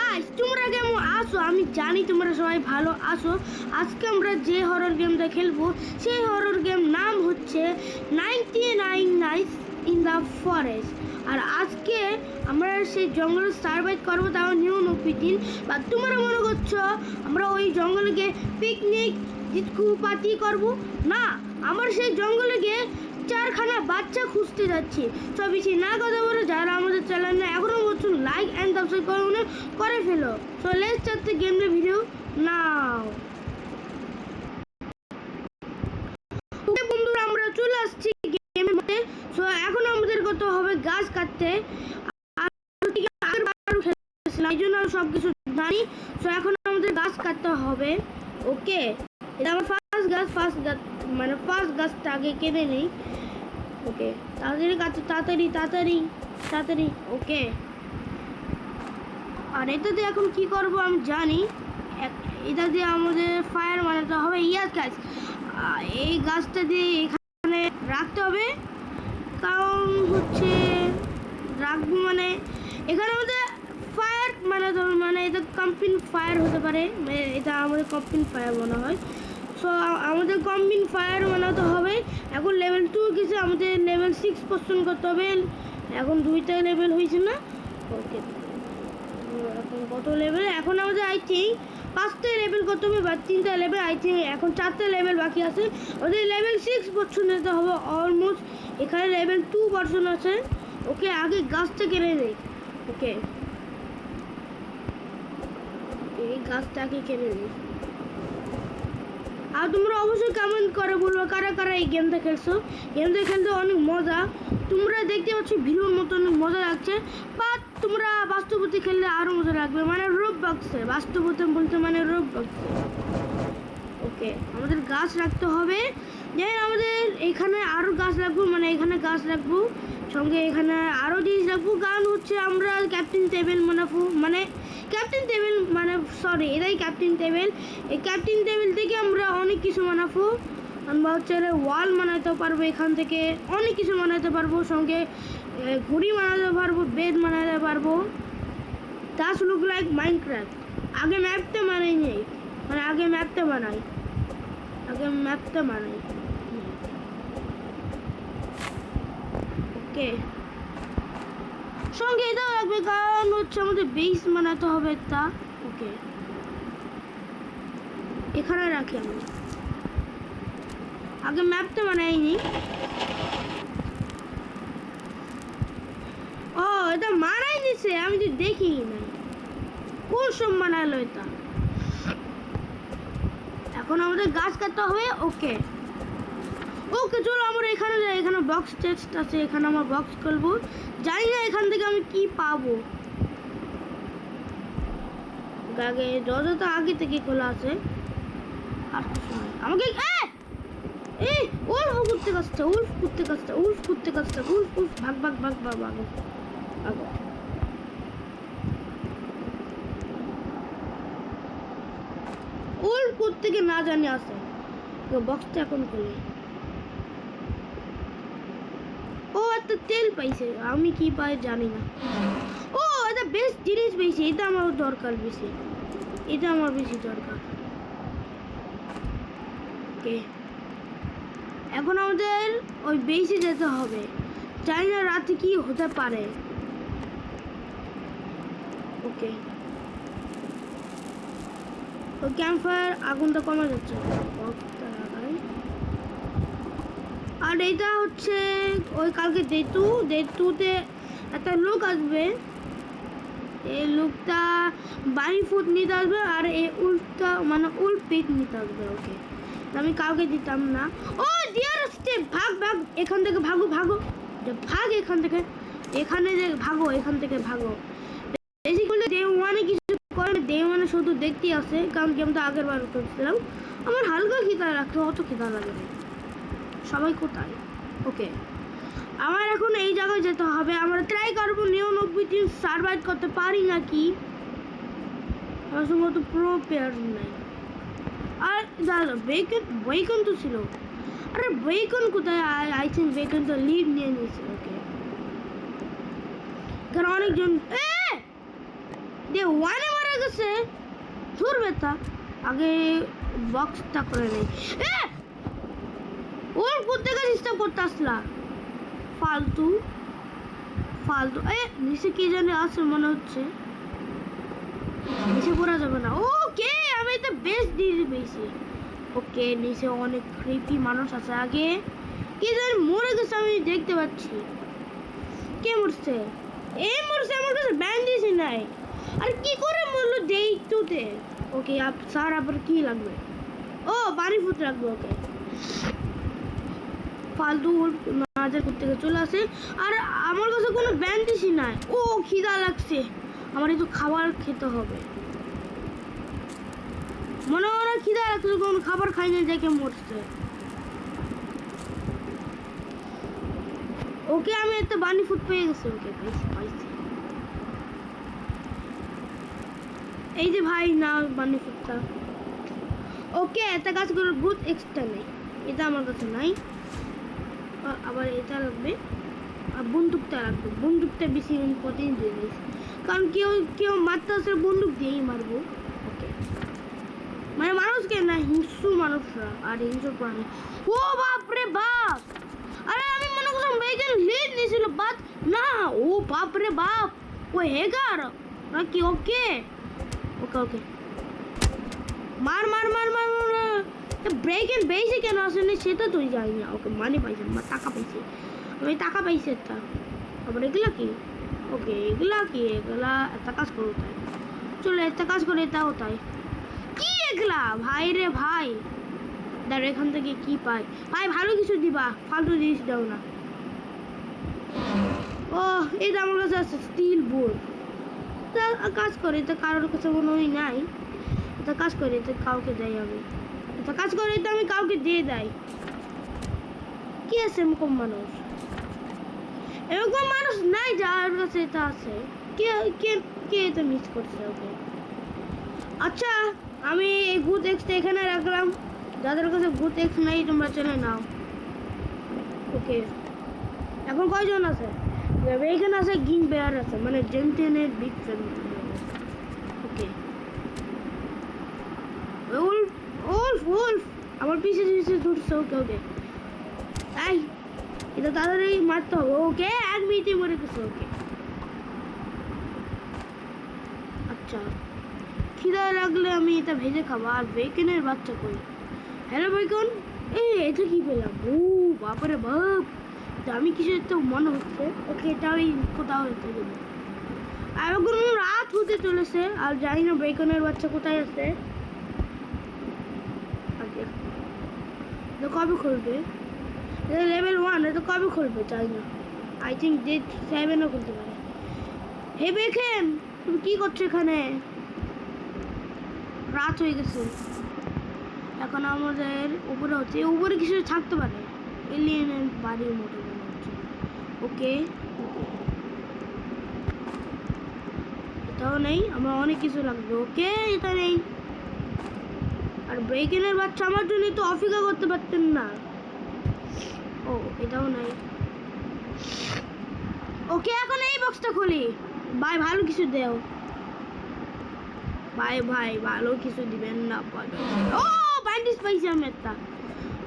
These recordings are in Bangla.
গাইস তোমরা কেমন আছো? আমি জানি তোমরা সবাই ভালো আছো। আজকে আমরা যে হরর গেমটা খেলবো সেই হরর গেম নাম হচ্ছে 99 নাইটস ইন দ্য ফরেস্ট। আর আজকে আমরা সেই জঙ্গলে সার্ভাইভ করবো, তাও 99 দিন। বা তোমরা মনে করছো আমরা ওই জঙ্গলে গিয়ে পিকনিক ডিস্কো পার্টি করবো? না, আমরা সেই জঙ্গলে গিয়ে চারখানা বাচ্চা খুঁজতে যাচ্ছি। তো বেশি না কথা বলে যারা আমাদের চ্যানেলে এখনো বলছো লাইক অ্যান্ড সাবস্ক্রাইব করে ফেলো। So let's start the game video now. Okay বন্ধুরা, আমরা চলে আসছি গেমের মধ্যে। সো এখন আমাদের করতে হবে গাছ কাটতে। আর এই জন্য সব কিছু জানি। সো এখন আমাদের গাছ কাটতে হবে। ওকে, এটা আমার ফার্স্ট গাছ মানে ফার্স্ট গাছটা আগে কেটে নেই। ওকে, তাড়াতাড়ি কাটতে, তাড়াতাড়ি। ওকে, আর এটা দিয়ে এখন কি করব আমি জানি। এটা দিয়ে আমাদের ফায়ার বানাতে হবে। ইয়াস গাছ, এই গাছটা দিয়ে এখানে রাখতে হবে। কারণ হচ্ছে রাখবো মানে এখানে আমাদের ফায়ার বানাতে হবে, মানে এটা কম্পিন ফায়ার হতে পারে। এটা আমাদের কম্পিন ফায়ার মনে হয়। সো আমাদের কম্বিন ফায়ার বানাতে হবে। এখন লেভেল 2 কিছু আমাদের লেভেল 6% করতে হবে। এখন 2টা লেভেল হয়েছে না? ওকে, এখন কত লেভেল? এখন আমাদের আই থিঙ্ক 5টা লেভেল করতে হবে বা 3টা লেভেল। আই থিঙ্ক এখন 4টা লেভেল বাকি আছে। আমাদের লেভেল 6% নিতে হবে অলমোস্ট। এখানে লেভেল 2% আছে। ওকে, আগে গাছটা কেটে নেই। ওকে, এই গাছটাকে কেটে নেই। আর তোমরা অবশ্যই কমেন্ট করে বলবো কারা কারা এই গেমটা খেলছো। গেমটা খেলতে অনেক মজা, তোমরা দেখতে পাচ্ছ ভিডিওর মতো অনেক মজা লাগছে। বাট তোমরা বাস্তবতে খেললে আরও মজা লাগবে, মানে রোবলক্সে। বাস্তবতে বলতে মানে রোবলক্সে। ওকে, আমাদের গাছ রাখতে হবে। যেন আমাদের এখানে আরও গাছ রাখবো, মানে এখানে গাছ রাখবো, সঙ্গে এখানে আরও জিনিস রাখবো। কারণ হচ্ছে আমরা ক্যাপ্টেন টেবিল মানে ক্যাপ্টেন টেবিল মানে সরি, এটাই ক্যাপ্টেন টেবিল। এই ক্যাপ্টেন টেবিল থেকে আমরা অনেক কিছু বানাবো। আমরা হচ্ছে ওয়াল বানাতে পারবো, এখান থেকে অনেক কিছু বানাতে পারবো। সঙ্গে ঘুড়ি বানাতে পারবো, বেড বানাতে পারবো। Das look like Minecraft. আগে ম্যাপটা বানাই নেই, মানে আগে ম্যাপটা বানাই। ওকে, সঙ্গে এটাও রাখবে, কারণ হচ্ছে আমাদের বেস বানাতে হবে তা। ওকে, এখানে রাখি আমি। আগে ম্যাপটা বানাইনি। ও, এটা মানাই নিছে, আমি তো দেখি নাই কোন সব মানালো এটা। এখন আমাদের গাছ কাটতে হবে। ওকে, চলো আমরা এখানে যাই। এখানে বক্স টেস্ট আছে, এখানে আমরা বক্স খুলবো। জানি না এখান থেকে আমি কি পাবো। আগে দরজাটা আগে থেকে খোলা আছে। আমাকে উল্ফ করতে কাজটা ভাগ। উল্ফ করতে গিয়ে না জানি আসে। বক্সটা এখন খুলে। ও, একটা তেল পাইছে, আমি কি পাই জানি না। ও, এটা বেস্ট জিনিস পেয়েছি, এটা আমার দরকার বেশি, এটা আমার বেশি দরকার। ওকে, এখন আমাদের ওই বেশি যেতে হবে। জানি না রাতে কি হতে পারে। ওকে, ওই ক্যাম্প ফায়ার আগুনটা কমে যাচ্ছে। আর এটা হচ্ছে ওই কালকে ডে টুতে একটা লোক আসবে। এই লোকটা 22 ফুট নিতে আসবে, আর এই উল্টা মানে উল্ট পিক নিতে আসবে। ওকে, আমি কাউকে দিতাম না। ও ডিয়ার আসছে, ভাগ এখান থেকে ভাগো ভাগ এখান থেকে বেশি করলে ডে ওয়ানে কিছু করে, ডে ওয়ানে শুধু দেখতেই আসে। কারণ গেমটা আগের বার করছিলাম। আমার হালকা খিদা লাগতো, অত খিদা লাগে না। সবাই কোথায়? ওকে, আমার এখন এই জায়গায় যেতে হবে। আমরা ট্রাই করবো 99 দিন সার্ভাইভ করতে পারি নাকি। আমার সঙ্গে তো প্রো প্লেয়ার নাই। আর দাদা বেকন তো ছিল। আরে বেকন কোথায়? আই থিঙ্ক বেকন তো লিভ নিয়ে নিয়েছে। ওকে, কারণ অনেকজন ওয়ানে মারা গেছে ধরবে তা আগে বক্সটা করে নেই ওর কোথেকে চেষ্টা করতে আসলা ফালতু ফালতু নিচে কি জানি আছে মনে হচ্ছে নিচে পড়া যাবে না ওকে আমি তো বেশ দিয়ে পেয়েছি ওকে নিচে অনেক ক্রিপি মানুষ আছে আগে কি জানি মরে গেছে আমি দেখতে পাচ্ছি কে মরছে মরছে আমার কাছে ব্যান্ডেজ নাই আর কি করে মরলো দেই তুতে ওকে স্যার আবার কি লাগবে ও পানি ফুট লাগবে ওকে ফালতু মাজার করতে চলে আসে আর আমার কাছে কোনো ব্যান্ডেজই নাই ও খিদা লাগছে আমার একটু খাবার খেতে হবে মনে হয় খিদা লাগছে কোনো খাবার খাই না দেখে মরছে ওকে আমি একটা বানি ফুড পেয়ে গেছি ওকে পাইছি এই যে ভাই না বানি ফুডটা ওকে একটা কাজ করে বুথ এক্সট্রা নেই এটা আমার কাছে নাই আবার এটা লাগবে আর বন্দুকটা লাগবে বন্দুকটা বেশি ইম্পর্টেন্ট দিয়ে দিয়েছি কারণ কেউ মারতে আসলে বন্দুক দিয়েই মারবো ওকে মানে মানুষকে না হিংস্র মানুষরা আর হিংস্র প্রাণী ও বাপরে বাপ আরে আমি মনে করলাম বেজন লিড নিয়েছিল বাট না ও বাপরে বাপ ও হেগার নাকি ওকে ওকে ওকে মার মার মার মার ব্রেক এন্ড বেসে কেন আসেনি সেটা তুই জানি না ওকে মানি পাইছে টাকা পাইছে আমি টাকা পাইছি একটা আবার এগুলা কি ওকে এগুলা কি এগুলা একটা কাজ করো তাই চলো একটা কাজ করে তাও তাই কি এগুলা ভাই রে ভাই দাঁড়া এখান থেকে কি পাই ভাই ভালো কিছু দিবা ফালতু জিনিস দাও না ও এটা আমার কাছে আছে স্টিল বোর্ড কাজ করে তো কারোর কাছে মনে হয় নাই এটা কাজ করে তো কাউকে দেয় আমি এটা কাজ করে তো আমি কাউকে দিয়ে দেয় কি আছে এরকম মানুষ এরকম মানুষ নাই যার কাছে এটা আছে কে কে কে এটা মিস করছে ওকে আচ্ছা আমি এই গুড এক্সটা এখানে রাখলাম যাদের কাছে গুড এক্স নাই তোমরা চলে নাও ওকে এখন কয়জন আছে এখানে আছে গিং বেয়ার আছে মানে জেন্টেনের বিগ ফ্রেন্ড ওকে উলফ উলফ উলফ আমার পিছে পিছে ধরছে ওকে ওকে এই এটা তাড়াতাড়ি মারতে হবে ওকে এক মিনিটে মরে গেছে ওকে আচ্ছা খিদা লাগলে আমি এটা ভেজে খাবো আর বেকনের বাচ্চা কই হ্যালো বেকন এটা কি পেলাম ও বাপরে বাপ আমি কিছু একটা মনে হচ্ছে ওকে এটা ওই কোথাও হতে দেবো আর এখন রাত হতে চলেছে আর জানি না বেকনের বাচ্চা কোথায় আছে আচ্ছা এটা কবে খুলবে এটা লেভেল 1 এটা কবে খুলবে জানি না আই থিঙ্ক ডে 7ও খুলতে পারে হে বেকেন তুমি কি করছো এখানে রাত হয়ে গেছে এখন আমাদের উপরে হচ্ছে উপরে কিছু থাকতে পারে এলিয়েনের বাড়ির মতো মনে হচ্ছে ওকে এটাও নেই আমার অনেক কিছু লাগবে ওকে এটা নেই আর ব্রেকেনের বাচ্চা আমার জন্য তো অপেক্ষা করতে পারতেন না ও এটাও নাই ওকে এখন এই বক্সটা খুলি ভাই ভালো কিছু দেও ভাই ভাই ভালো কিছু দিবেন না ও ব্যান্ডেজ পাইছি আমি একটা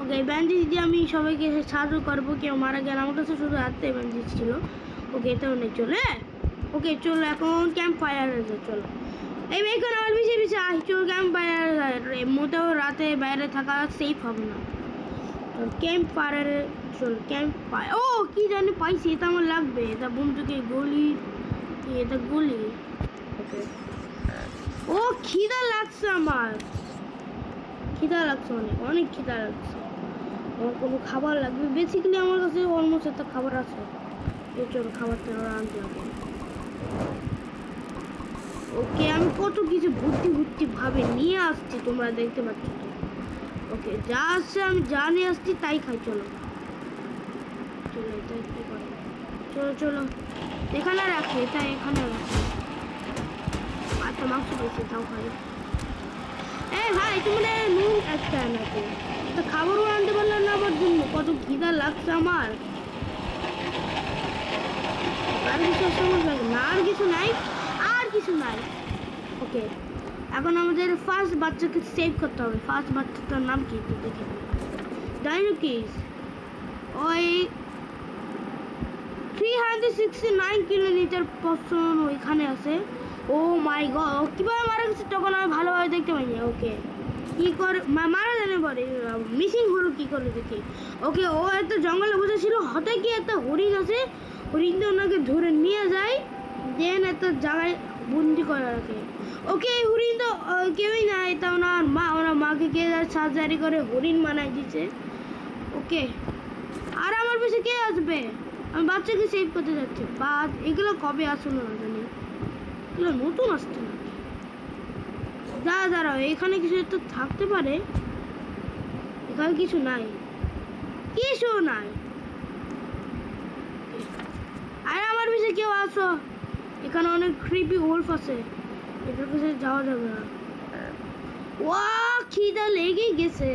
ওকে ব্যান্ডেজ দিয়ে আমি সবাইকে সাহায্য করবো কেউ মারা গেল আমার কাছে শুধু হাতে ব্যান্ডেজ ছিল ওকে এটাও নেই চলে ওকে চলো এখন ক্যাম্প ফায়ার চলো এই এখন আমার পিছিয়ে পিছিয়ে আস চলো ক্যাম্প ফায়ার মোটেও রাতে বাইরে থাকা সেফ হবে না ক্যাম্প ফায়ারে চলো ক্যাম্প ফায়ার ও কি জানি পাইছি এটা আমার লাগবে এটা বন্ধুকে গলি এটা গলি ওকে ও খিদা লাগছে আমার খিদা লাগছে অনেক অনেক খিদা লাগছে আমার কোনো খাবার লাগবে বেসিক্যালি আমার কাছে অলমোস্ট একটা খাবার আছে এই চলো খাবারটা আনতে হবে ওকে আমি কত কিছু বুদ্ধি ভাবে নিয়ে আসছি তোমরা দেখতে পাচ্ছ তো ওকে যা আসছে আমি যা নিয়ে আসছি তাই খাই চলো চলো এটা একটু করে চলো চলো এখানে রাখি এটা এখানে রাখি আচ্ছা মাংস পেয়েছি তাও খাই ভাই তোমরা নুন একটা নাকি এটা খাবারও আনতে পারলাম না আমার জন্য কত খিদা লাগছে আমার আর কিছু সময় লাগে না আর কিছু নাই ওকে এখন আমাদের ফার্স্ট বাচ্চাকে সেভ করতে হবে। ফার্স্ট বাচ্চাটার নাম কি একটু দেখে ডাইনোকিস। ওই 369 কিলোমিটার পর্যন্ত ওইখানে আছে। ও মাই গড, কিভাবে মারা গেছে তখন আমি ভালোভাবে দেখতে পাইনি। ওকে কি করে মারা জানে পরে মিসিং হলো কি করে দেখি। ওকে ও একটা জঙ্গলে বসেছিল, হঠাৎ কি একটা হরিণ আছে, হরিণটা ওনাকে ধরে নিয়ে যায়, দেন একটা জায়গায় বন্দি করে রাখে। ওকে এই হরিণ তো কেউই না, এটা ওনার মাকে কে সার্জারি করে হরিণ বানাই দিচ্ছে। ওকে আর আমার পিছে কে আসবে? আমি বাচ্চাকে সেভ করতে যাচ্ছি। বা এগুলো কবে আসলো না জানি, এগুলো নতুন আসছে না। দাঁড়াও এখানে কিছু একটা থাকতে পারে। এখানে কিছু নাই, কিছু নাই। আরে আমার পিছে কেউ আসো, এখানে অনেক ক্রিপি ওলফ আছে, এটার কাছে যাওয়া যাবে না। ওয়া খিদা লেগেই গেছে।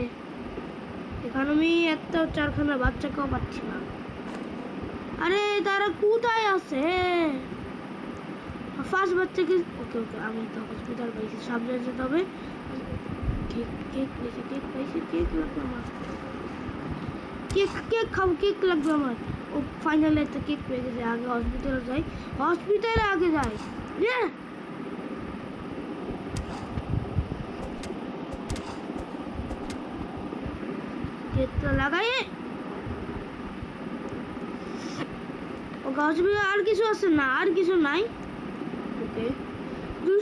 এখানে আমি একটা 4খানা বাচ্চাকেও পাচ্ছি না। আরে তারা কোথায় আছে? ফার্স্ট বাচ্চাকে ওকে ওকে আমি তো হসপিটাল পাইছি, সাবধানে যেতে হবে। কেক কেক পাইছি, কেক পাইছি, কেক লাগবে আমার, কেক খাবো, কেক লাগবে আমার। ও ফাইনালি একটা কেক পেয়ে গেছে। আগে হসপিটালে যাই, হসপিটালে আগে যাই। কেকটা লাগাই। ওকে হসপিটালে আর কিছু আছে না, আর কিছু নাই। ওকে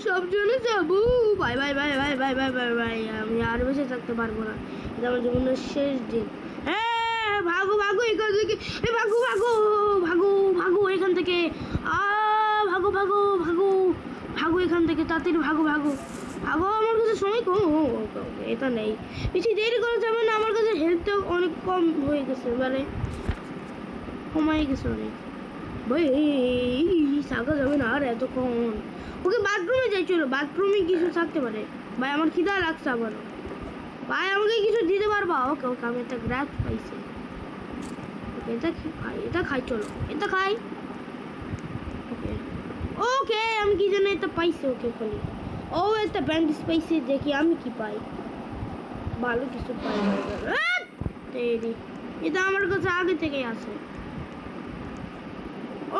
সব চলে যাবো। Bye bye bye bye bye bye bye bye. আমি আর বেঁচে থাকতে পারবো না, এটা আমার জীবনের শেষ দিন। হ্যাঁ ভাগো ভাগো এখান থেকে, ভাগো ভাগো ভাগো ভাগো এখান থেকে। ভাগো ভাগো ভাগো ভাগো এখান থেকে, তাড়াতাড়ি ভাগো ভাগো ভাগো। আমার কাছে সময় কম। ওকে ওকে এটা নেই, বেশি দেরি করা যাবে না। আমার কাছে হেলথটা অনেক কম হয়ে গেছে, মানে কমাই গেছে অনেক। ভাই থাকা যাবে না আর এতক্ষণ। ওকে বাথরুমে যাই, চলো বাথরুমে কিছু থাকতে পারে। ভাই আমার খিদা লাগছে আবারও। ভাই আমাকে কিছু দিতে পারবা? ওকে ওকে আমি একটা গ্রাস পাইছি। ওকে এটা খাই, এটা খাই, চলো এটা খাই। ওকে ওকে আমি কি জানি এটা পাইছি। ওকে খালি ও একটা ব্যান্ডেজ পাইছি, দেখি আমি কি পাই। ভালো কিছু পাই। এটা আমার কাছে আগে থেকেই আছে।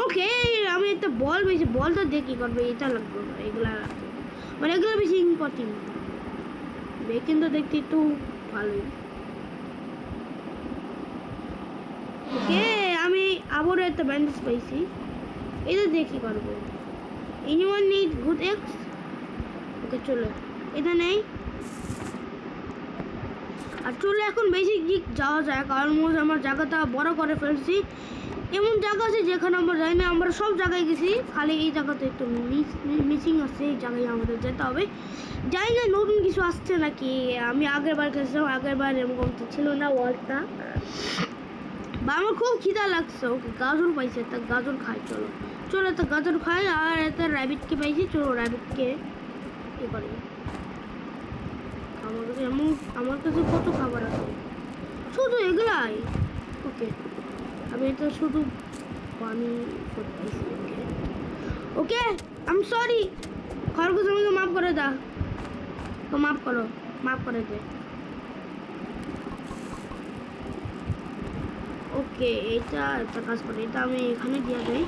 ওকে আমি একটা বল পেয়েছি, বলটা দিয়ে কী করবে? এটা লাগবে না, এগুলো লাগবে, মানে এগুলো বেশি ইম্পর্টেন্ট। কিন্তু দেখতে একটু ভালোই। ওকে আমি আবারও একটা ব্যান্ডেজ পাইছি, এটা দিয়ে কী করবো? Anyone need good X? Okay চলো এটা নেই। আর চলো এখন বেশি দিক যাওয়া যায়, কারণ আমার জায়গাটা বড় করে ফেলছি। এমন জায়গা আছে যেখানে আমরা যাই না, আমরা সব জায়গায় গেছি, খালি এই জায়গাতে একটু মিসিং আছে। এই জায়গায় আমাদের যেতে হবে। জানি না নতুন কিছু আসছে নাকি। আমি আগের বার গেছিলাম, আগের বার এরকম তো ছিল না ওয়ার্ল্ডটা। বা আমার খুব খিদা লাগছে। ওকে গাজর পাইছে, একটা গাজর খাই। চলো চলো একটা গাজর খাই। আর একটা র্যাবিটকে পাইছি, চলো র্যাবিটকে এ করি। আমার কাছে কত খাবার আছে, শুধু এগুলাই। ওকে আমি এটা শুধু পানি পাইছি। ওকে ওকে আই এম সরি, খরগোশ আমাকে মাফ করে দাও, তো মাফ করো, মাফ করে দে। ওকে এটা একটা কাজ করে, এটা আমি এখানে দিয়ে যাই।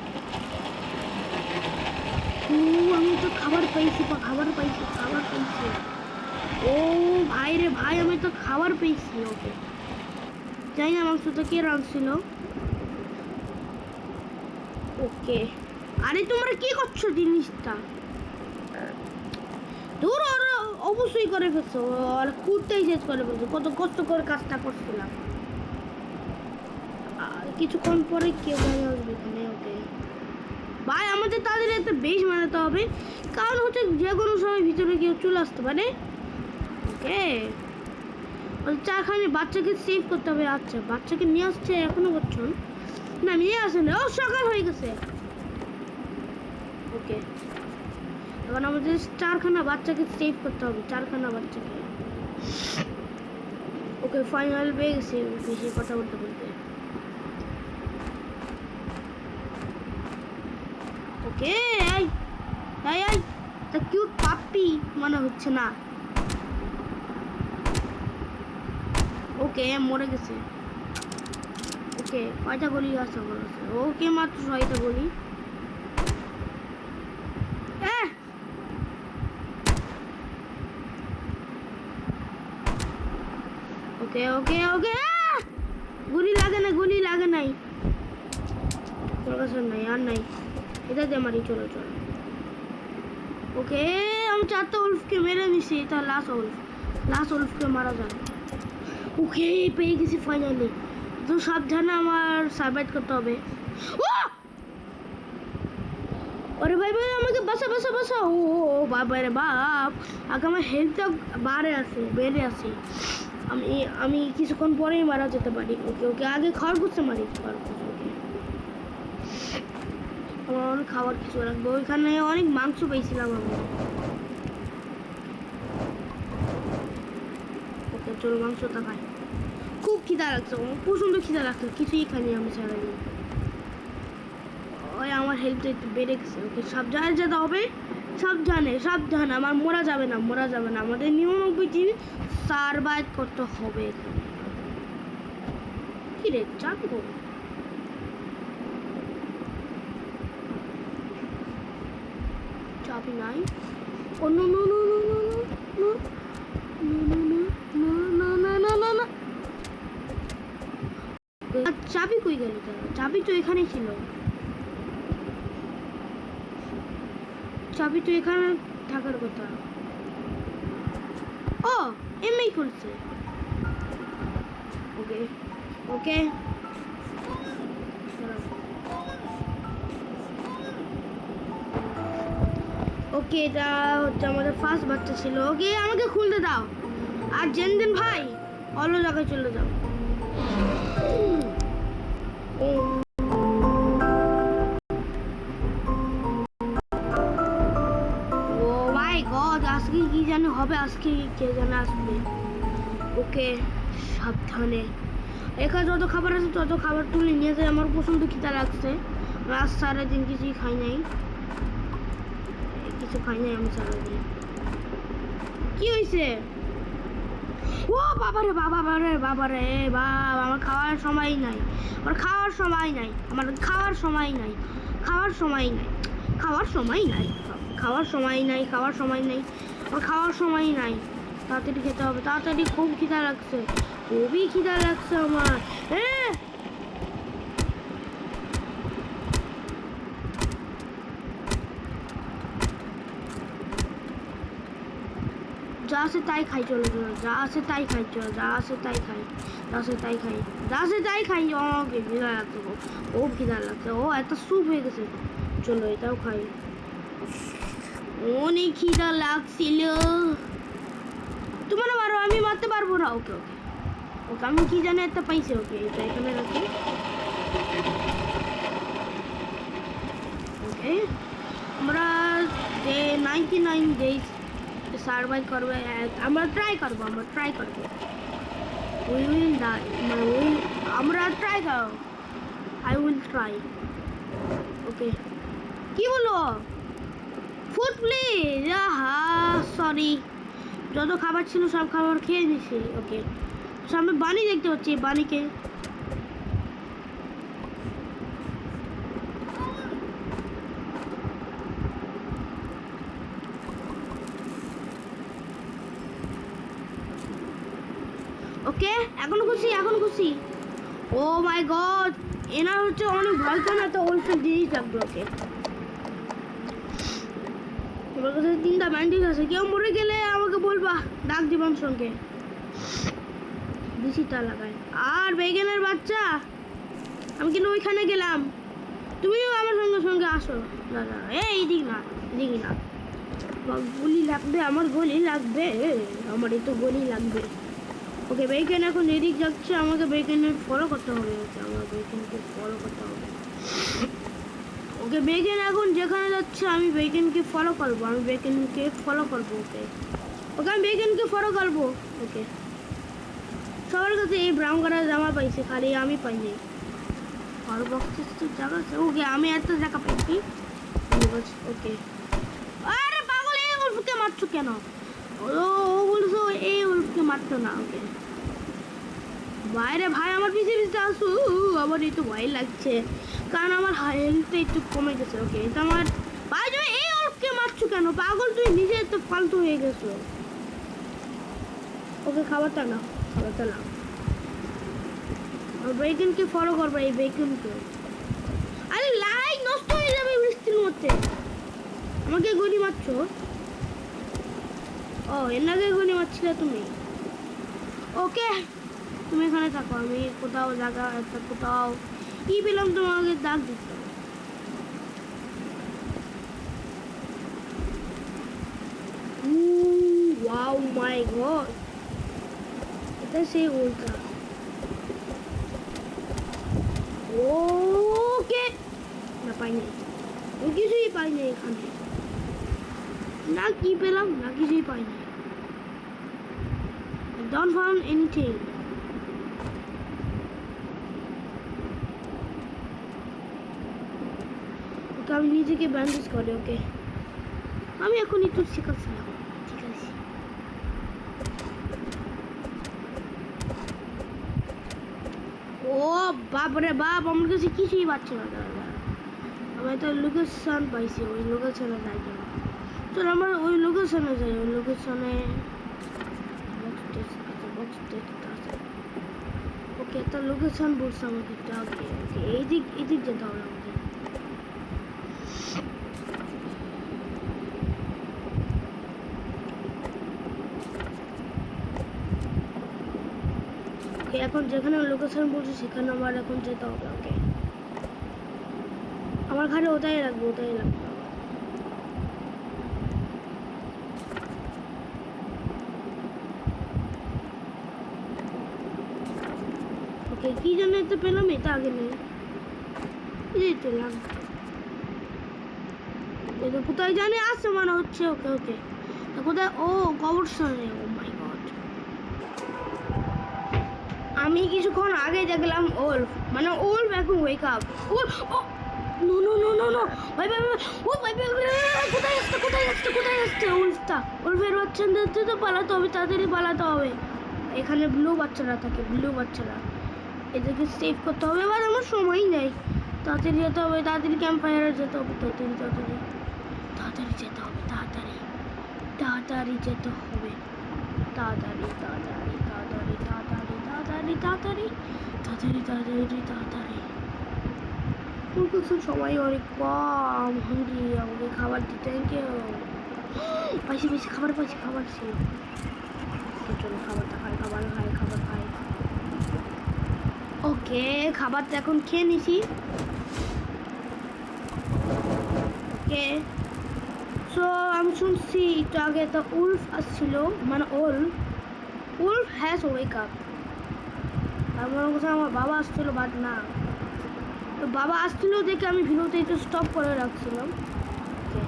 আমি তো খাবার পাইছি, খাবার পাইছি, খাবার পাইছি। ও ভাই রে ভাই আমি তো খাবার পেয়েছি। ওকে জানি না মাংসটা কে রাঁধছিল। ওকে আরে তোমরা কি করছো জিনিসটা? দূর ওরা অবশ্যই করে ফেলছো, আর কুটটাই শেষ করে ফেলছো। কত কষ্ট করে কাজটা করছিলাম। কিছুক্ষণ পরে কেউ আসবে এখানে। ওকে ভাই আমাদের তাদের একটা বেশ মানাতে হবে, কারণ হচ্ছে যে কোনো সময় ভিতরে কেউ চলে আসতে পারে। ওকে 4খানে বাচ্চাকে সেভ করতে হবে। আচ্ছা বাচ্চাকে নিয়ে আসছে এখনো বলছেন না, নিয়ে আসে না। ও সকাল হয়ে গেছে। ওকে এখন আমাদের 4খানা বাচ্চাকে সেভ করতে হবে, 4খানা বাচ্চাকে। ওকে ফাইনাল পেয়ে গেছি, বেশি কথা বলতে বলতে। ওকে আই আই আই তা কিউট পাপ্পি মনে হচ্ছে না। ওকে মরে গেছে। ওকে কয়টা গুলি আছে? ওকে মাত্র 6টা গুলি। ওকে ওকে ওকে গুলি লাগে না, গুলি লাগে নাই। তোর কাছে নাই আর নাই, এটা দিয়ে মারি। চলো চলো। ওকে আমি 4টা উলফকে মেরে নিছি। এটা লাস্ট উলফকে মারা যায়। ওকে পেয়ে গেছি ফাইনালি। তো সাবধানে আমার সার্ভাইভ করতে হবে। আরে ভাই ভাই আমাকে বাঁচা। ও বাবা রে বাপ, আগে আমার হেলথটা বেড়ে আছে। আমি কিছুক্ষণ পরেই মারা যেতে পারি। ওকে ওকে আগে খরগোশে মারি। খরগোশ ওকে। আমার অনেক খাবার কিছু লাগবে। ওইখানে অনেক মাংস পেয়েছিলাম আমি। ওকে চলো মাংসটা খাই। খুব খিদা লাগছে, প্রচন্ড খিদা লাগছে। কিছুই খাইনি আমি সারাদিন। ওই আমার হেলথটা একটু বেড়ে গেছে। ওকে সাবধানে যেতে হবে। সাবধানে আমার মরা যাবে না। আমাদের 99টি সার্ভাইভ করতে হবে এখানে। কি রে চাপি গো? চাপি নাই। Oh no no no no no no no no no no no. চাবি কই গেল? চাবি তো এখানেই ছিল। চাবি তো এখানে থাকার কথা। ও এমনি খুলছে। ওকে ওকে ওকে এটা হচ্ছে আমাদের ফার্স্ট বাচ্চা ছিল। ওকে আমাকে খুলতে দাও। আর জেনজেন ভাই অন্য জায়গায় চলে যাও। ও মাই গড আজকে কি জানে হবে? আজকে কে জানে আসবে। ওকে সাবধানে। এখানে যত খাবার আছে তত খাবার তুলে নিয়ে যায়। আমার প্রচন্ড খিদা লাগছে। রাত সারাদিন কিছুই খাই নাই আমি সারাদিন। কি হয়েছে? ও বাবারে বাবারে আমার খাওয়ার সময় নাই। আমার খাওয়ার সময় নাই। তাড়াতাড়ি খেতে হবে, তাড়াতাড়ি। খুব খিদা লাগছে, খুবই খিদা লাগছে আমার। যা আছে তাই খাই। চলো যা আছে তাই খাই। খিদা লাগছে, খুব খিদা লাগছে। ও এত স্যুপ হয়ে গেছে। চলো এটাও খাই। অনেক খিদা লাগছিল। তোমরা মারো, আমি মারতে পারবো না। ওকে ওকে ওকে আমি কি জানি একটা পাইছি। ওকে এটা এখানে রাখি। ওকে আমরা যে 99 ডেজ সার্ভাইভ করবে আমরা ট্রাই করবো। We will die. আমরা ট্রাই করব। I will try. ওকে কি বলো? Food please. সরি, যত খাবার ছিল সব খাবার খেয়ে নিছি। ওকে সামনে বানি দেখতে পাচ্ছি। বানিকে ওকে এখন খুশি। ও মাই গড এনার হচ্ছে অনেক ভয় করে না। তো ওলফের জিনিস লাগবে। ওকে তোমার কাছে 3টা ব্যান্ডেজ আছে। কেউ মরে গেলে আমাকে বলবা, ডাক দিবান সঙ্গে। বেশিটা লাগায়। আর বেগেনের বাচ্চা আমি কিন্তু ওইখানে গেলাম। তুমিও আমার সঙ্গে আসো। দাদা এই দিক না। গুলি লাগবে, আমার গুলি লাগবে। ওকে বেগেন এখন এদিক যাচ্ছে। আমাকে বেগেনের ফলো করতে হবে। ওকে বেগেন এখন যেখানে যাচ্ছে আমি বেগেনকে ফলো করবো। ওকে আমি বেগেনকে ফলো করবো। ওকে সবার কাছে এই ব্রাউন কালার জামা পাইছে, খালি আমি পাইনি। আর জায়গা আছে। ওকে আমি একটা জায়গা পাইছি। ওকে আরে পাগল কেন? ও ও বলছো এই উল্ফকে মারতো না। ওকে বাইরে ভাই আমার পিছিয়ে পিছিয়ে আসু, আমার একটু ভয় লাগছে কারণ আমার হেলথটা একটু কমে গেছে। ওকে এটা আমার ভাই, তুমি এই উল্ফকে মারছো কেন? পাগল, তুই নিজে তো ফালতু হয়ে গেছো। ওকে খাবারটা না, খাবারটা না। আর বেকনকে ফলো করবো, এই বেকনকে। আরে লাইট নষ্ট হয়ে যাবে বৃষ্টির মধ্যে। আমাকে গুলি মারছো? ও এনাকে গুলি মারছিলে তুমি? ওকে তুমি এখানে থাকো, আমি কোথাও জায়গা একটা কোথাও কি পেলাম তোমাকে দাগ দিতে। ওয়াও মাই গড, এটা সেই উল্টা। ওকে না পাইনি, আমি কিছুই পাইনি এখানে, না কি পেলাম না কিছুই পাইনি। Don't found anything. ওকে আমি নিজেকে ব্যান্ডেজ করি। ওকে আমি এখন একটু শিখাচ্ছিলাম, ঠিক আছে। ও বাপ রে বাপ, আমার কাছে কিছুই পাচ্ছে না। দাদা আমি তো লোকেশন পাইছি, ওই লোকেশনে যাই কেন? চলো আমরা ওই লোকেশনে যাই। ওই লোকেশনে ওকে একটা লোকেশন বলছে আমাকে। ওকে ওকে এইদিক এদিক যেতে হবে আমাকে। ওকে এখন যেখানে লোকেশন বলছে সেখানে আমার এখন যেতে হবে। ওকে আমার ঘরে ওটাই রাখবো, ওটাই রাখবো। ওকে কি জন্য এটা পেলাম, এটা আগে নেই, এই পেলাম। এটা কোথায় জানি আসছে মনে হচ্ছে। ওকে ওকে কোথায়? ও কবরস্থানে। ও মাই গড, আমি কিছুক্ষণ আগে দেখলাম ওলফ, মানে ওলফ এখন wake up. Wolf oh no no no no no ভাই ভাই ও ভাই ভাই কোথায় আসছে কোথায় আসছে কোথায় আসছে? ওলফটা, ওলফের বাচ্চাদের তো পালাতে হবে, তাড়াতাড়ি পালাতে হবে। এখানে ব্লু বাচ্চারা থাকে, ব্লু বাচ্চারা, এদেরকে সেভ করতে হবে। এবার আমার সময় নেই, তাড়াতাড়ি যেতে হবে, তাড়াতাড়ি ক্যাম্প ফায়ারে যেতে হবে, তাড়াতাড়ি তাড়াতাড়ি তাড়াতাড়ি যেতে হবে, তাড়াতাড়ি তাড়াতাড়ি যেতে হবে, তাড়াতাড়ি তাড়াতাড়ি তাড়াতাড়ি তাড়াতাড়ি তাড়াতাড়ি তাড়াতাড়ি তাড়াতাড়ি তাড়াতাড়ি তাড়াতাড়ি। কিন্তু সবাই অনেক কম হাঙ্গি, আমাকে খাবার দিতে। Thank you. পাইছি পাইছি খাবার, পাইছি খাবার। চলো খাবারটা খাই, খাবার খাই, খাবার খাই। ওকে খাবারটা এখন খেয়ে নিছি। ওকে সো আমি শুনছি একটু আগে একটা উলফ আসছিল, মানে উলফ হ্যাজ ওয়েক আপ। আর মনে করছে আমার বাবা আসছিল, বাট না, তো বাবা আসছিল দেখে আমি ভিডিওতে একটু স্টপ করে রাখছিলাম। ওকে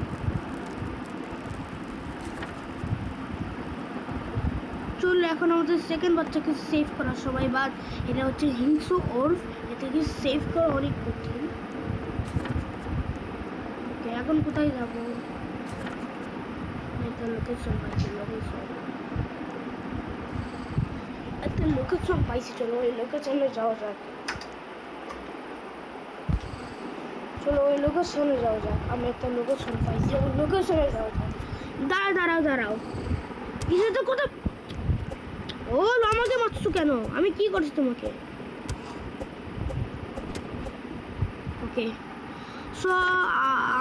চলো এখন আমাদের সেকেন্ড বাচ্চাকে সেভ করা সবাই বাদ। এটা হচ্ছে হিংসু ওলফ, এটাকে সেভ করা অনেক কঠিন। ওকে এখন কোথায় যাবো? একটা লোকেশন পাইছি, একটা লোকেশন পাইছি। চলো ওই লোকেশনে যাওয়া যাক, চলো ওই লোকেশনে যাওয়া যাক। আমি একটা লোকেশন পাইছি, ওই লোকেশনে যাওয়া যাক। দাঁড়াও দাঁড়াও দাঁড়াও, কিছু তো কোথাও। ও আমাকে মারছো কেন? আমি কি করছি তোমাকে? ওকে সো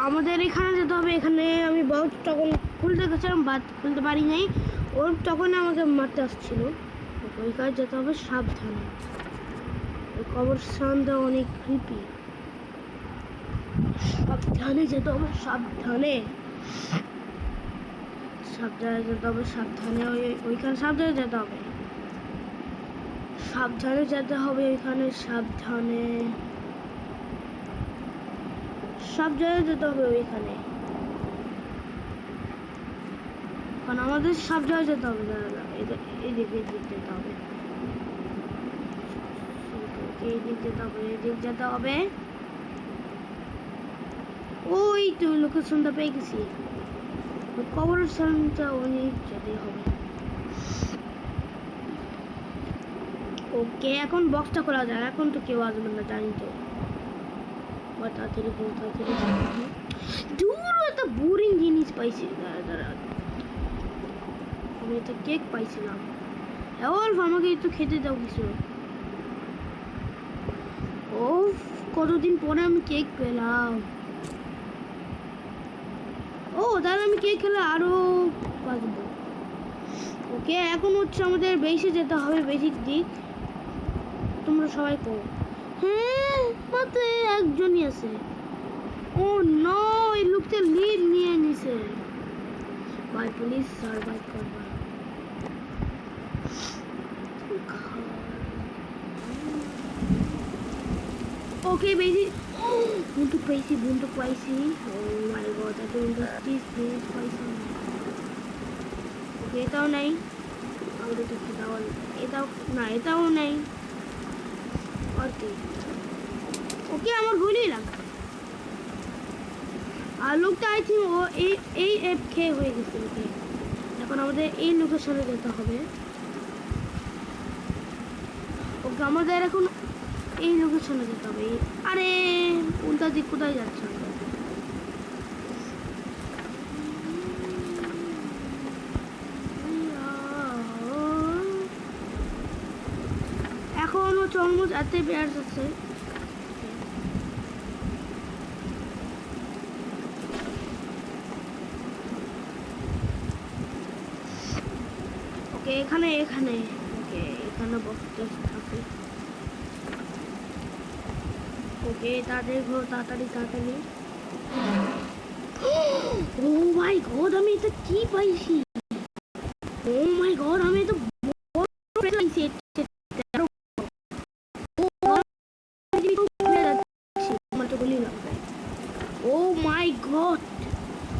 আমাদের এখানে যেতে হবে। এখানে আমি বক্স তখন খুলতে গেছিলাম, বাট খুলতে পারি নাই। ওর তখন আমাকে মারতে আসছিল। ওই কাজ যেতে হবে সাবধানে। ওই কবরস্থানটা অনেক ক্রিপি, সাবধানে যেতে হবে, সাবধানে সাবধানে যেতে হবে, সাবধানে ওইখানে সাবধানে যেতে হবে, সাবধানে যেতে হবে ওইখানে, সাবধানে সাবধানে যেতে হবে ওইখানে, কারণ আমাদের সাবধানে যেতে হবে। দাদা এদিকে যেতে হবে, এইদিক যেতে হবে, এইদিক যেতে হবে। ওই তো লোকেশনটা পেয়ে গেছি। কবরের সামনেটা অনেক যেতে হবে। ওকে, এখন বক্সটা খোলা যায়। এখন তো কেউ আসবে না জানি তো। তাড়াতাড়ি দূর একটা বোরিং জিনিস পাইছি। দাঁড়া আমি একটা কেক পাইছিলাম। আমাকে একটু খেতে দাও কিছু। ও, কতদিন পরে আমি কেক পেলাম। ও, তাহলে আমি কেক খেলে আরো বাঁচবো। ওকে, এখন হচ্ছে আমাদের বেশি যেতে হবে, বেশির দিক। তোমরা সবাই করো। হ্যাঁ, মাত্র একজনই আছে। ও নো, এই লোকটা লিড নিয়ে নিছে। ভাই পুলিশ সার্ভাইভ করবা। ওকে, বেশি বন্দুক পাইছি। ও মাই গড, এত ইন্ডাস্ট্রিজ প্লিজ পাইছি। ওকে, এটাও নাই। আমাদের তো এটাও না, এটাও নাই। ওকে ওকে, আমার গুলি লাগবে। আর লোকটা আই থিঙ্ক ও এই অ্যাপ খেয়ে হয়ে গেছে। ওকে, এখন আমাদের এই লোকেশনে যেতে হবে। ওকে, আমাদের এখন এই লোকেশনে যেতে হবে। আরে উল্টা দিক কোথায় যাচ্ছে? এখন হচ্ছে অলমোস্ট এত পেয়ার্স আছে। ওকে, এখানে ওকে, এখানে বক্স আছে। ওকে, তাড়াতাড়ি। ও মাই গড, আমি এটা কি পাইছি? ও মাই গড, আমি তো পাইছি। ও মাই গড,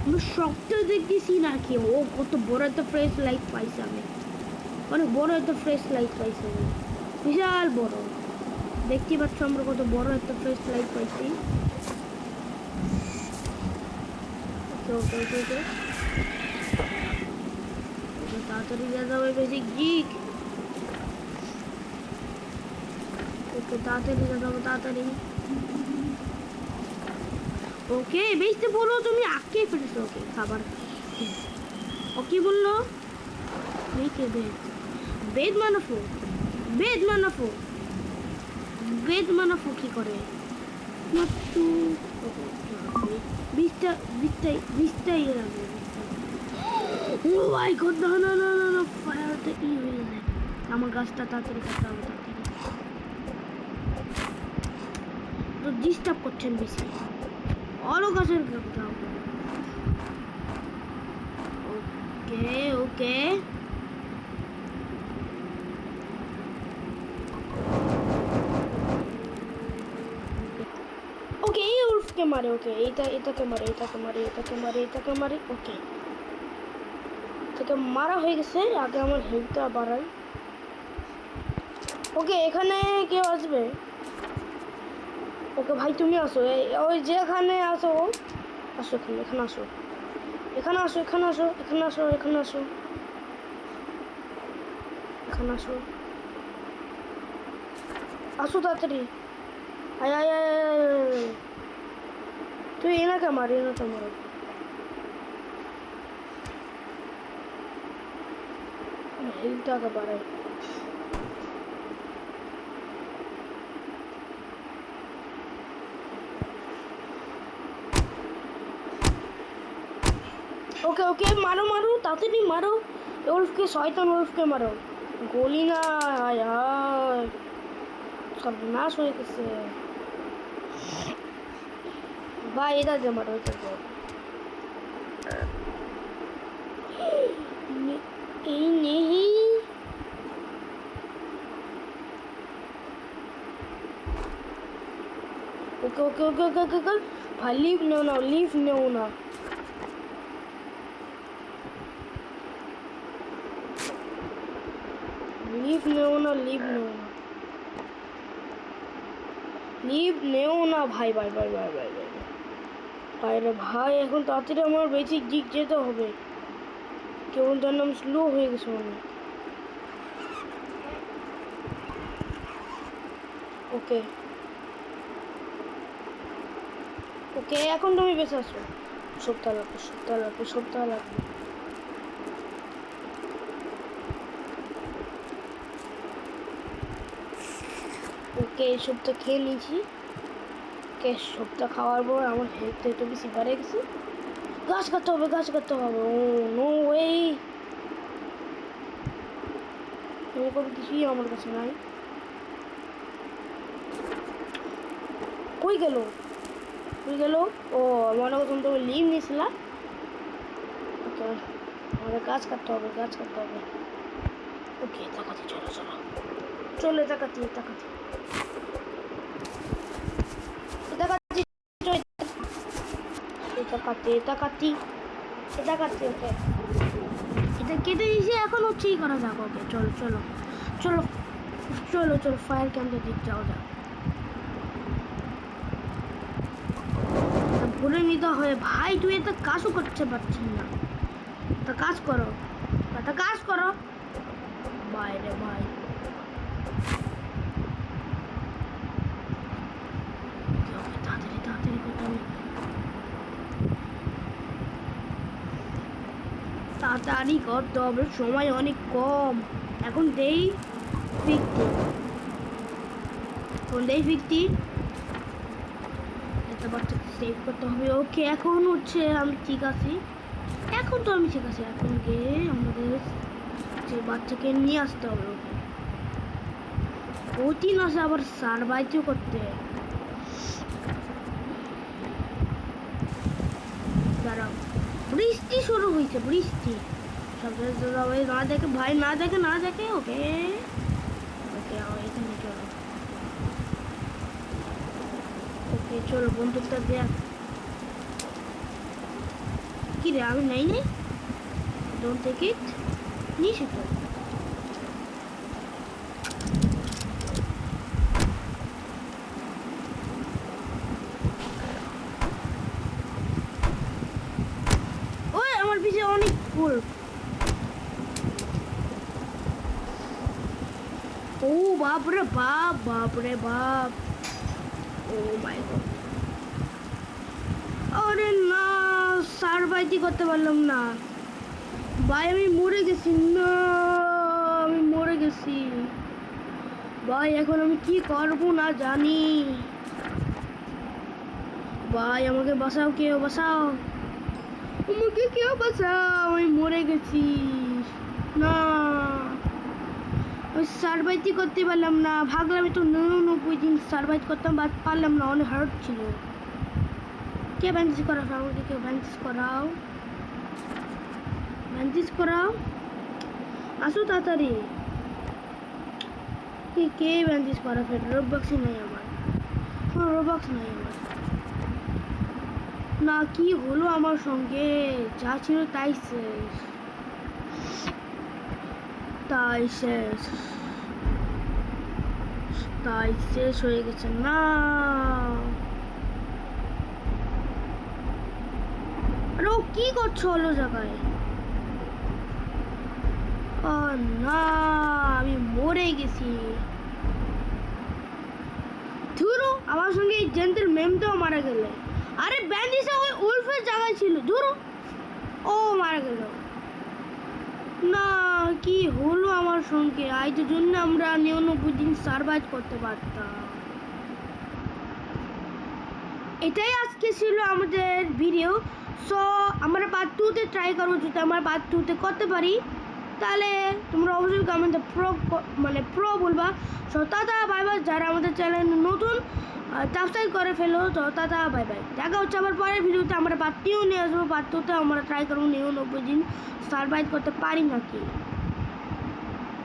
আমি শক্ত দেখতেছি নাকি? ও কত বড় একটা ফ্রেশ লাইট পাইছি আমি। অনেক বড় একটা ফ্রেশ লাইট পাইছি আমি, বিশাল বড়। দেখতে পাচ্ছ আমরা কত বড় একটা ফ্রেশ লাইট পাইছি। ওকে, তাড়াতাড়ি যা যাবে বেশি গিক। ওকে, তাড়াতাড়ি যা যাবো, তাড়াতাড়ি। ওকে, বেশতে বলো তুমি আটকে ফেলেছো। ওকে, খাবার। ও কি বললো? বেদ মানাফো কি করে? বিশটাই লাগবে। ও মাই গড, না, ফায়ারটা ই হয়ে যায়। আমার গাছটা তাড়াতাড়ি কাটতে হবে, তাড়াতাড়ি। তো ডিস্টার্ব করছেন বেশি। আরো গাছের কাটতে হবে। ওকে, এই উলফকে মারে। ওকে, এটাকে মারে। ওকে, এটাকে মারা হয়ে গেছে। আগে আমার হেলথটা বাড়াই। ওকে, এখানে কেউ আসবে? ওকে ভাই, তুমি আসো। ওই যেখানে আসো, এখানে আসো তাড়াতাড়ি। আয়। তুই এনাকে মার। হেলথটাকে বাড়াই। ওকে, মারো তাড়াতাড়ি মারো। শয়তান উলফকে মারো। গলি না, সর্বনাশ হয়ে গেছে ভাই। এটাকে মারো। এই নেই। ওকে, ভাই লিভ নেও না। লিভ নেও না। ভাই রে ভাই, এখন তাড়াতাড়ি আমার বেশি গিক যেতে হবে। কেমন যেন স্লো হয়ে গেছে মনে হয়। ওকে ওকে, এখন তুমি বেঁচে আসো। সপ্তাহ লাগবে। ওকে, এই সপ্তাহ খেয়ে নিয়েছি। ওকে, সপ্তাহ খাওয়ার পর আমার হেলথ একটু বেশি বেড়ে গেছে। গাছ কাটতে হবে। ও নো ওয়ে, এরকম কিছুই আমার কাছে নাই। কই গেল? ও মনে করছিলাম তুমি লিভ নিয়েছিলা। ওকে, আমাদের গাছ কাটতে হবে। ওকে, তাকাতি চলে তাকাতি ওকে, এটা কেটে দিয়েছি। এখন হচ্ছে ই করা যাক। ওকে, চলো ফায়ার ক্যাম্পের দিক যাও যাক। ভুলে নিতে হয় ভাই, তুই এটা কাজও করতে পারছিস না। একটা কাজ করো বাইরে ভাই। তাড়াতাড়ি করতে হবে, সময় অনেক কম। এখন দেই 50 এটা বাচ্চাকে সেভ করতে হবে। ওকে, এখন হচ্ছে আমি ঠিক আছি। এখন গিয়ে আমাদের যে বাচ্চাকে নিয়ে আসতে হবে। ওকে, প্রতিদিন আসে আবার সার্ভাইভও করতে। দাঁড়াও, বৃষ্টি শুরু হয়েছে। সবাই না দেখে ভাই, না দেখে। ওকে এখানে চলো বন্দুকটা দেখ। কি রে, আমি নাই ডোন্ট টেক ইট। নিয়েছি তো। ওই আমার পিছে অনেক ফুল। ও বাপরে বাপ। ও মাই গড। আরে না, সার্ভাইভই করতে পারলাম না ভাই, আমি মরে গেছি। ভাই, এখন আমি কি করব না জানি। ভাই, আমাকে বাঁচাও, কেউ বাঁচাও। আমি মরে গেছি। না, আমি সার্ভাইভই করতে পারলাম না। ভাগলাম তো 99 দিন সার্ভাইভ করতাম, বাট পারলাম না, অনেক হার্ড ছিল। কে ব্যান্ডেজ করাও, আসো তাড়াতাড়ি। কে ব্যান্ডেজ করা? ফের রোবক্স নাই আমার। না, কি হলো আমার সঙ্গে? যা ছিল তাই শেষ হয়ে গেছে। না, আরে ও কি করছো হলো জায়গায়? ও না, আমি মরে গেছি। ধুরো, আমার সঙ্গে এই জেন্টেল মেমটাও মারা গেল। আরে ব্যান্ডিসা ওই উলফের জায়গায় ছিল। ধুরো, ও মারা গেল। না, কি হলো আমার সঙ্গে? আজকের জন্য আমরা 99 দিন সার্ভাইভ করতে পারতাম। এটাই আজকে ছিল আমাদের ভিডিও। সো আমরা পার্ট 2-তে ট্রাই করবো। যদি আমরা পার্ট 2-তে করতে পারি তাহলে তোমরা অবশ্যই কমেন্টে প্রো বলবা। So tata bye bye. যারা আমাদের চ্যানেল নতুন সাবস্ক্রাইব করে ফেলো। তো টাটা বাই বাই। দেখা হচ্ছে আবার পরের ভিডিওতে। আমরা পার্ট 2 নিয়ে আসবো। পার্ট 2-তে আমরা ট্রাই করবো 99 দিন সার্ভাইভ করতে পারি নাকি।